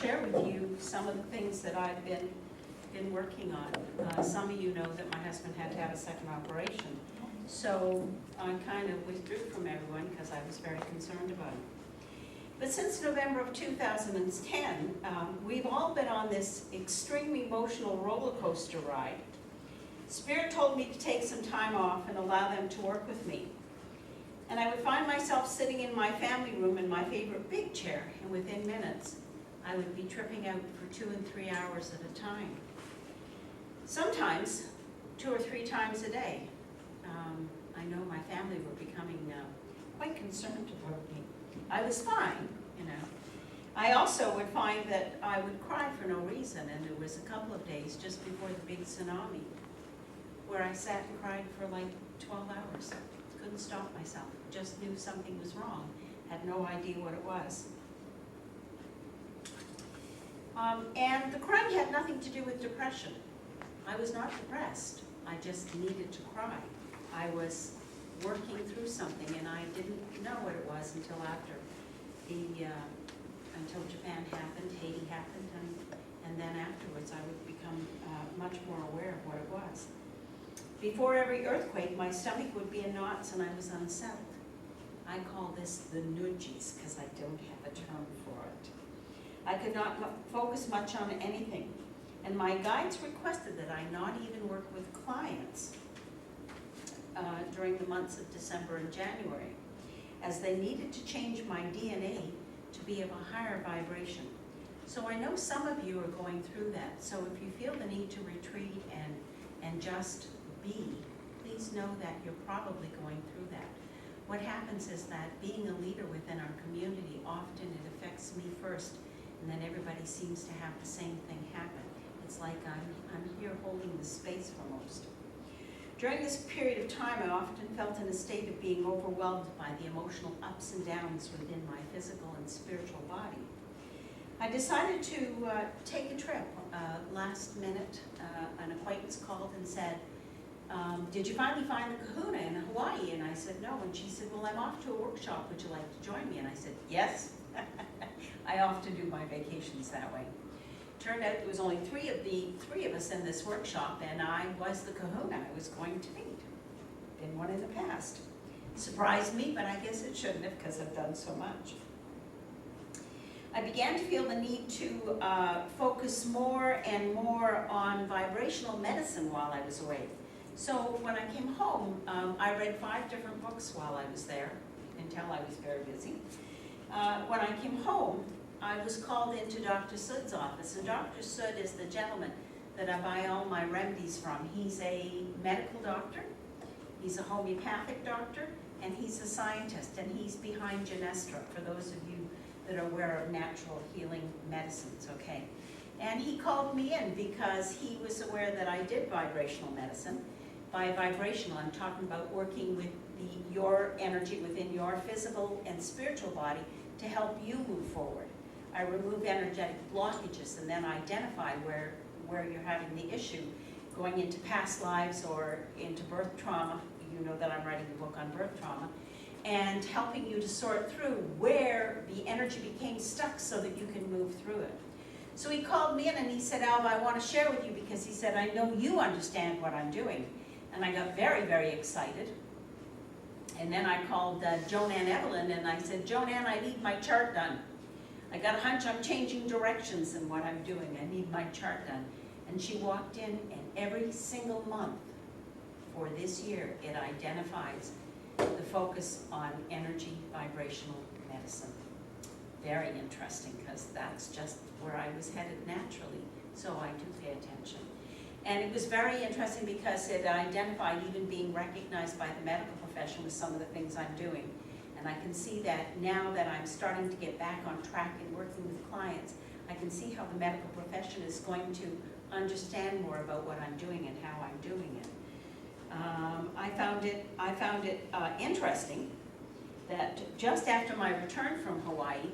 share with you some of the things that I've been working on. Some of you know that my husband had to have a second operation. So I kind of withdrew from everyone because I was very concerned about it. But since November of 2010, we've all been on this extremely emotional roller coaster ride. Spirit told me to take some time off and allow them to work with me. And I would find myself sitting in my family room in my favorite big chair, and within minutes, I would be tripping out for 2 and 3 hours at a time. Sometimes 2 or 3 times a day. I know my family were becoming quite concerned about me. I was fine, you know. I also would find that I would cry for no reason, and there was a couple of days just before the big tsunami where I sat and cried for like 12 hours. Couldn't stop myself. Just knew something was wrong. Had no idea what it was. And the crying had nothing to do with depression. I was not depressed. I just needed to cry. I was working through something, and I didn't know what it was until after until Japan happened, Haiti happened, and then afterwards I would become much more aware of what it was. Before every earthquake, my stomach would be in knots and I was unsettled. I call this the nudgies because I don't have a term for it. I could not focus much on anything, and my guides requested that I not even work with clients during the months of December and January, as they needed to change my DNA to be of a higher vibration. So I know some of you are going through that. So if you feel the need to retreat and just be, please know that you're probably going through that. What happens is that being a leader within our community, often it affects me first, and then everybody seems to have the same thing happen. It's like I'm here holding the space for most. During this period of time, I often felt in a state of being overwhelmed by the emotional ups and downs within my physical and spiritual body. I decided to take a trip. Last minute, an acquaintance called and said, did you finally find the kahuna in Hawaii? And I said, no. And she said, well, I'm off to a workshop. Would you like to join me? And I said, yes. I often do my vacations that way. Turned out there was only three of us in this workshop, and I was the kahuna I was going to meet. Been one in the past. Surprised me, but I guess it shouldn't have because I've done so much. I began to feel the need to focus more and more on vibrational medicine while I was away. So when I came home, I read 5 different books while I was there, until I was very busy. When I came home, I was called into Dr. Sud's office, and Dr. Sud is the gentleman that I buy all my remedies from. He's a medical doctor, he's a homeopathic doctor, and he's a scientist, and he's behind Genestra, for those of you that are aware of natural healing medicines, okay? And he called me in because he was aware that I did vibrational medicine. By vibrational, I'm talking about working with your energy within your physical and spiritual body to help you move forward. I remove energetic blockages and then identify where you're having the issue, going into past lives or into birth trauma. You know that I'm writing a book on birth trauma, and helping you to sort through where the energy became stuck so that you can move through it. So he called me in and he said, Alva, I want to share with you because he said, I know you understand what I'm doing. And I got very, very excited. And then I called Joan Ann Evelyn and I said, Joan Ann, I need my chart done. I got a hunch I'm changing directions in what I'm doing. I need my chart done. And she walked in, and every single month for this year, it identifies the focus on energy vibrational medicine. Very interesting, because that's just where I was headed naturally, so I do pay attention. And it was very interesting because it identified even being recognized by the medical profession with some of the things I'm doing. And I can see that now that I'm starting to get back on track and working with clients, I can see how the medical profession is going to understand more about what I'm doing and how I'm doing it. I found it interesting that just after my return from Hawaii,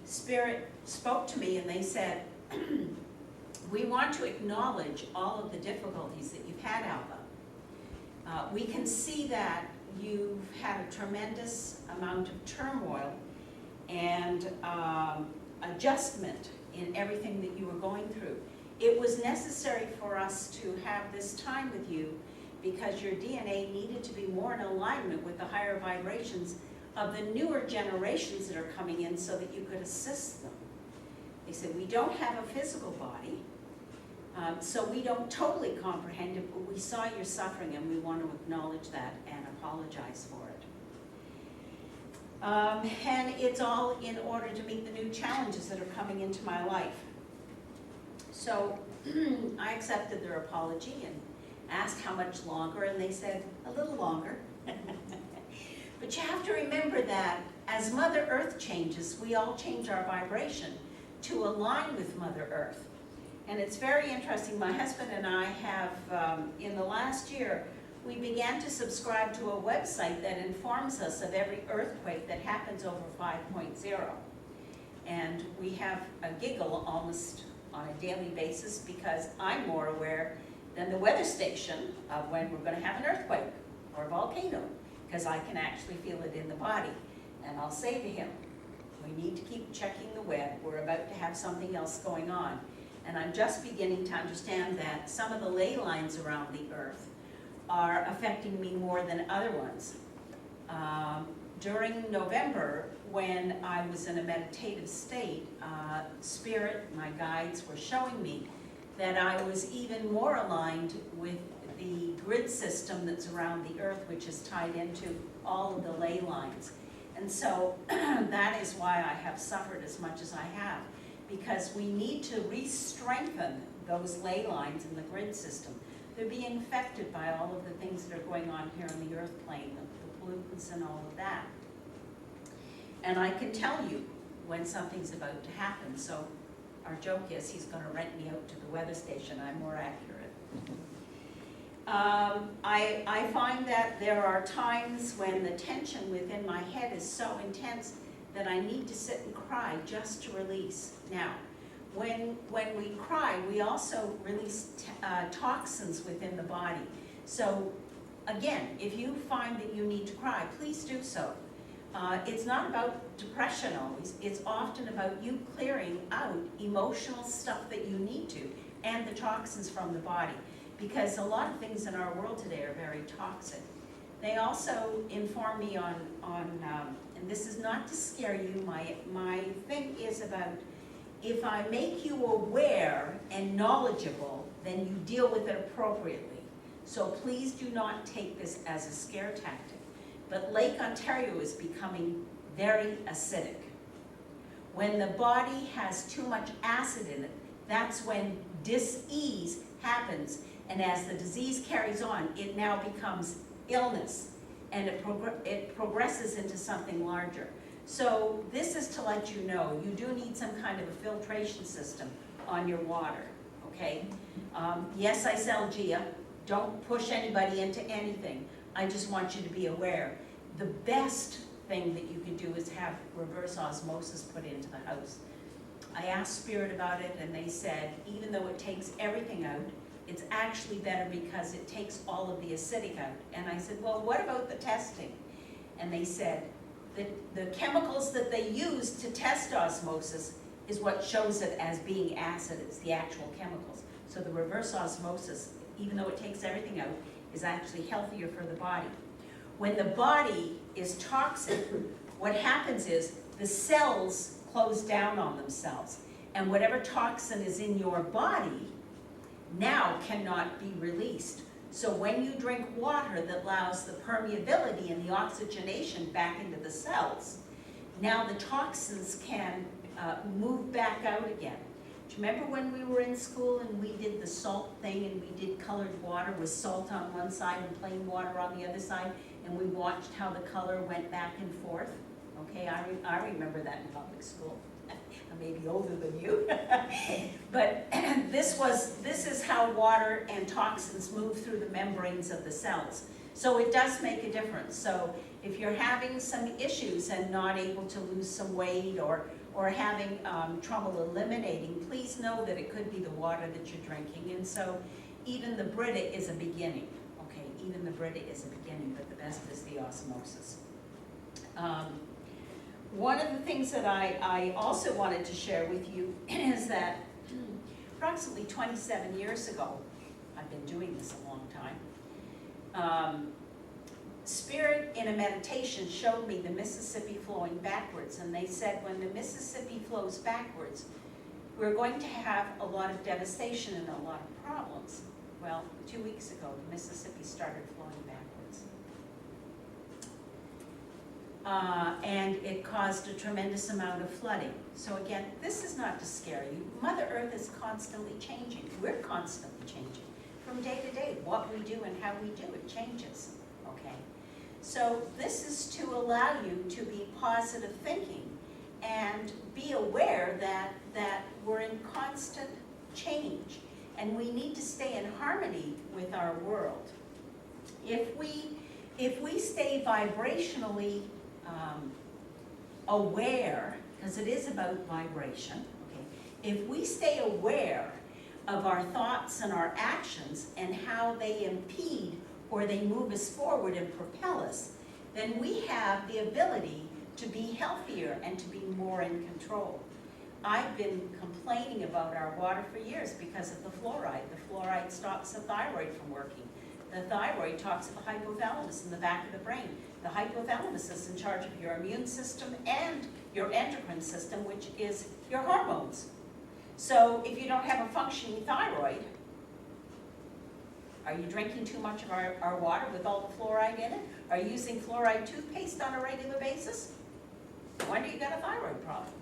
Spirit spoke to me and they said, we want to acknowledge all of the difficulties that you've had, Alva. We can see that you've had a tremendous amount of turmoil and adjustment in everything that you were going through. It was necessary for us to have this time with you because your DNA needed to be more in alignment with the higher vibrations of the newer generations that are coming in so that you could assist them. They said, we don't have a physical body, so we don't totally comprehend it, but we saw your suffering and we want to acknowledge that and apologize for it. And it's all in order to meet the new challenges that are coming into my life. So I accepted their apology and asked how much longer, and they said, a little longer. But you have to remember that as Mother Earth changes, we all change our vibration to align with Mother Earth. And it's very interesting. My husband and I have, in the last year, we began to subscribe to a website that informs us of every earthquake that happens over 5.0. And we have a giggle almost on a daily basis because I'm more aware than the weather station of when we're going to have an earthquake or a volcano, because I can actually feel it in the body. And I'll say to him, we need to keep checking the web. We're about to have something else going on. And I'm just beginning to understand that some of the ley lines around the earth are affecting me more than other ones. During November, when I was in a meditative state, Spirit, my guides, were showing me that I was even more aligned with the grid system that's around the earth, which is tied into all of the ley lines. And so that is why I have suffered as much as I have, because we need to re-strengthen those ley lines in the grid system. They're being affected by all of the things that are going on here on the earth plane, the pollutants and all of that. And I can tell you when something's about to happen. So our joke is he's going to rent me out to the weather station. I'm more accurate. I find that there are times when the tension within my head is so intense that I need to sit and cry just to release. Now, when we cry, we also release toxins within the body. So again, if you find that you need to cry, please do so. It's not about depression always. It's often about you clearing out emotional stuff that you need to, and the toxins from the body. Because a lot of things in our world today are very toxic. They also inform me on and this is not to scare you, my thing is about, if I make you aware and knowledgeable, then you deal with it appropriately. So please do not take this as a scare tactic. But Lake Ontario is becoming very acidic. When the body has too much acid in it, that's when dis-ease happens. And as the disease carries on, it now becomes illness, and it progresses into something larger. So this is to let you know, you do need some kind of a filtration system on your water, okay? Yes, I sell Gia. Don't push anybody into anything. I just want you to be aware. The best thing that you can do is have reverse osmosis put into the house. I asked Spirit about it, and they said, even though it takes everything out, it's actually better because it takes all of the acidic out. And I said, well, what about the testing? And they said that the chemicals that they use to test osmosis is what shows it as being acid. It's the actual chemicals. So the reverse osmosis, even though it takes everything out, is actually healthier for the body. When the body is toxic, what happens is the cells close down on themselves. And whatever toxin is in your body now cannot be released. So when you drink water that allows the permeability and the oxygenation back into the cells, now the toxins can move back out again. Do you remember when we were in school and we did the salt thing and we did colored water with salt on one side and plain water on the other side, and we watched how the color went back and forth? Okay, I remember that in public school. I may be older than you. But this is how water and toxins move through the membranes of the cells. So it does make a difference. So if you're having some issues and not able to lose some weight or having trouble eliminating, please know that it could be the water that you're drinking. And so even the Brita is a beginning. Okay, even the Brita is a beginning, but the best is the osmosis. One of the things that I also wanted to share with you is that approximately 27 years ago, I've been doing this a long time, Spirit in a meditation showed me the Mississippi flowing backwards, and they said when the Mississippi flows backwards, we're going to have a lot of devastation and a lot of problems. Well, 2 weeks ago, the Mississippi started flowing backwards. And it caused a tremendous amount of flooding. So again, this is not to scare you. Mother Earth is constantly changing. We're constantly changing. From day to day, what we do and how we do it changes, okay? So this is to allow you to be positive thinking and be aware that we're in constant change and we need to stay in harmony with our world. If we stay vibrationally aware, because it is about vibration, okay? If we stay aware of our thoughts and our actions and how they impede or they move us forward and propel us, then we have the ability to be healthier and to be more in control. I've been complaining about our water for years because of the fluoride. The fluoride stops the thyroid from working. The thyroid talks to the hypothalamus in the back of the brain. The hypothalamus is in charge of your immune system and your endocrine system, which is your hormones. So if you don't have a functioning thyroid, are you drinking too much of our water with all the fluoride in it? Are you using fluoride toothpaste on a regular basis? No wonder you got a thyroid problem.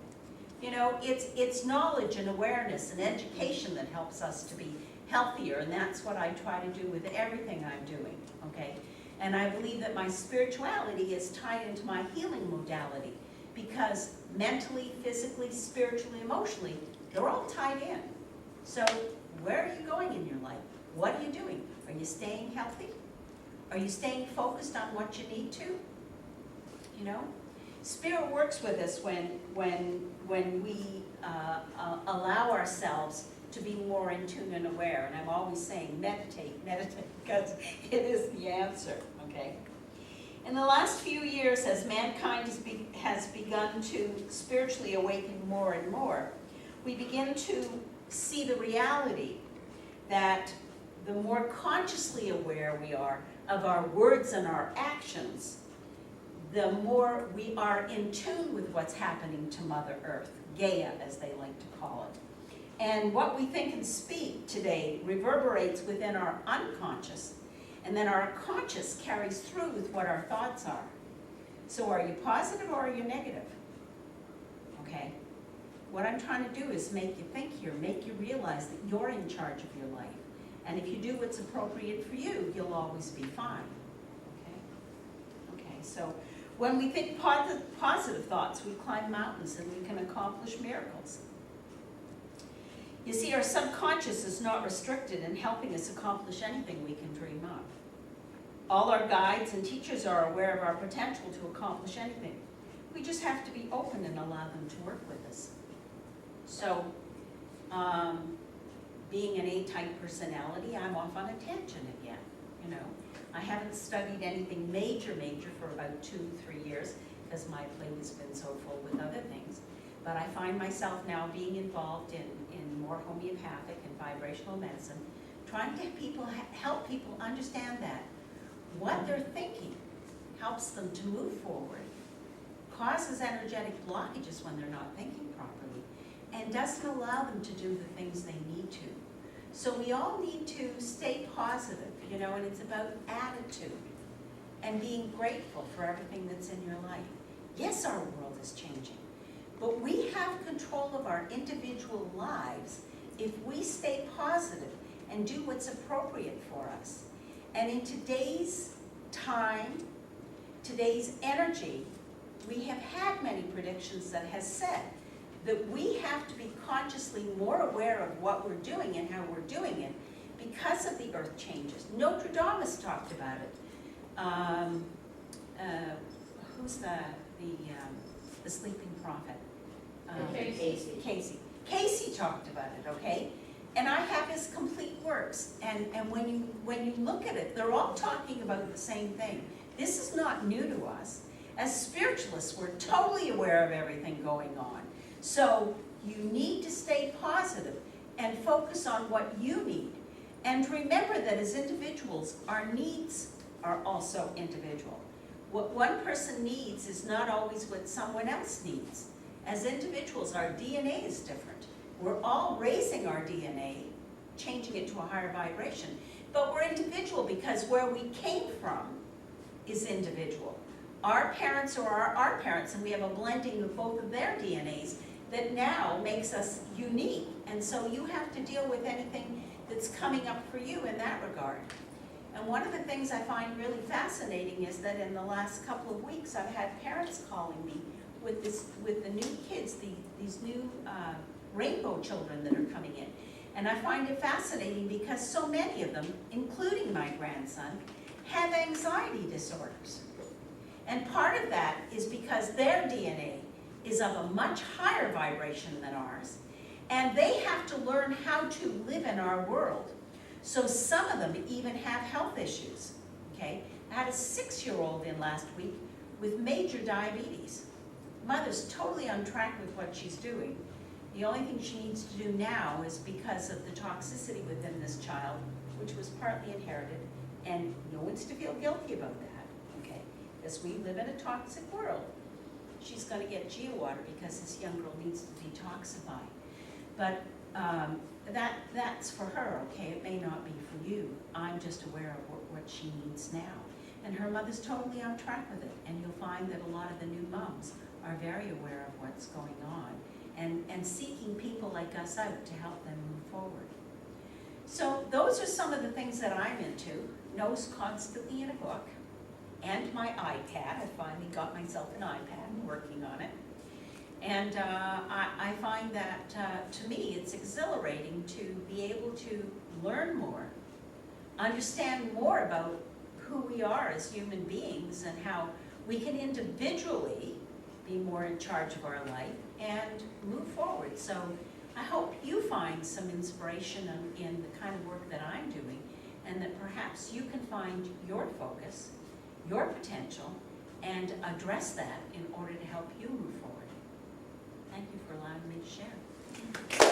You know, it's knowledge and awareness and education that helps us to be healthier, and that's what I try to do with everything I'm doing, okay? And I believe that my spirituality is tied into my healing modality because mentally, physically, spiritually, emotionally, they're all tied in. So where are you going in your life? What are you doing? Are you staying healthy? Are you staying focused on what you need to? You know? Spirit works with us when we allow ourselves to be more in tune and aware. And I'm always saying meditate, because it is the answer, okay? In the last few years, as mankind has begun to spiritually awaken more and more, we begin to see the reality that the more consciously aware we are of our words and our actions, the more we are in tune with what's happening to Mother Earth, Gaia as they like to call it. And what we think and speak today reverberates within our unconscious, and then our conscious carries through with what our thoughts are. So are you positive or are you negative? Okay? What I'm trying to do is make you think here, make you realize that you're in charge of your life. And if you do what's appropriate for you, you'll always be fine. Okay? Okay, so when we think positive thoughts, we climb mountains and we can accomplish miracles. You see, our subconscious is not restricted in helping us accomplish anything we can dream of. All our guides and teachers are aware of our potential to accomplish anything. We just have to be open and allow them to work with us. So, being an A-type personality, I'm off on a tangent again, you know. I haven't studied anything major for about 2-3 years because my plate has been so full with other things. But I find myself now being involved in more homeopathic and vibrational medicine, trying to help people understand that what they're thinking helps them to move forward, causes energetic blockages when they're not thinking properly, and doesn't allow them to do the things they need to. So we all need to stay positive, you know, and it's about attitude and being grateful for everything that's in your life. Yes, our world is changing, but we have control of our individual lives if we stay positive and do what's appropriate for us. And in today's time, today's energy, we have had many predictions that has said that we have to be consciously more aware of what we're doing and how we're doing it because of the earth changes. Notre Dame has talked about it. Who's the sleeping prophet? Casey talked about it, okay? And I have his complete works. And when you look at it, they're all talking about the same thing. This is not new to us. As spiritualists, we're totally aware of everything going on. So you need to stay positive and focus on what you need. And remember that as individuals, our needs are also individual. What one person needs is not always what someone else needs. As individuals, our DNA is different. We're all raising our DNA, changing it to a higher vibration. But we're individual because where we came from is individual. Our parents are our parents, and we have a blending of both of their DNAs that now makes us unique. And so you have to deal with anything that's coming up for you in that regard. And one of the things I find really fascinating is that in the last couple of weeks, I've had parents calling me with the new kids, these new rainbow children that are coming in. And I find it fascinating because so many of them, including my grandson, have anxiety disorders. And part of that is because their DNA is of a much higher vibration than ours, and they have to learn how to live in our world. So some of them even have health issues, okay? I had a 6-year-old in last week with major diabetes. Mother's totally on track with what she's doing. The only thing she needs to do now is because of the toxicity within this child, which was partly inherited, and no one's to feel guilty about that, okay? Because we live in a toxic world. She's going to get geowater because this young girl needs to detoxify. But that's for her, okay? It may not be for you. I'm just aware of what she needs now. And her mother's totally on track with it. And you'll find that a lot of the new moms are very aware of what's going on and seeking people like us out to help them move forward. So those are some of the things that I'm into. Nose constantly in a book. And my iPad. I finally got myself an iPad and working on it. And I find that, to me, it's exhilarating to be able to learn more, understand more about who we are as human beings and how we can individually be more in charge of our life and move forward. So I hope you find some inspiration in the kind of work that I'm doing, and that perhaps you can find your focus, your potential, and address that in order to help you move forward. Thank you for allowing me to share.